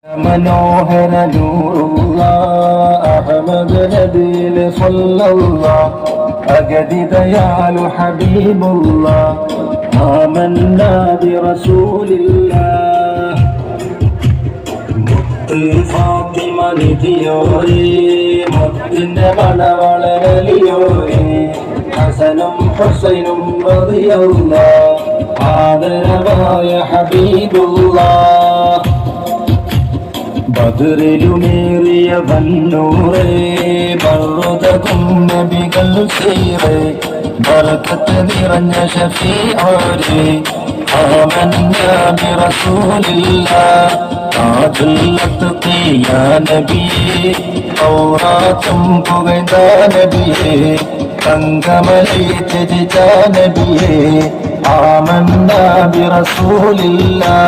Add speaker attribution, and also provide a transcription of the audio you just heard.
Speaker 1: മനോഹര നൂറുള്ള അഹമ്മദ് നബിയിൽ സ്വല്ലല്ലാഹ് അഗതിദയാലു ഹബീബുള്ള ആമന്നാ ബിറസൂലില്ലാഹ് മുത്ത് ഫാത്തിമ നിധിയോരേ മുത്തിന്റെ മണവളരലിയോരേ ഹസനും ഹുസൈനും റളിയല്ലാഹ് ആദരവായ ഹബീബുല്ലാഹ് ബദറിലുമേറിയ വന്നൂറേ ബർദകും നബികൾ സീറേ ബർക്കത്ത് നിറഞ്ഞ ഷഫീഉരേ ആമന്നാ ബിറസൂലില്ലാഹ് താജുൽ അത്ഖി യാ നബിയേ ഔറാത്തും പുകഴ്ന്ന നബിയേ തങ്കമലി ത്യജിച്ച നബിയേ ആമന്നാ ബിറസൂലില്ലാഹ്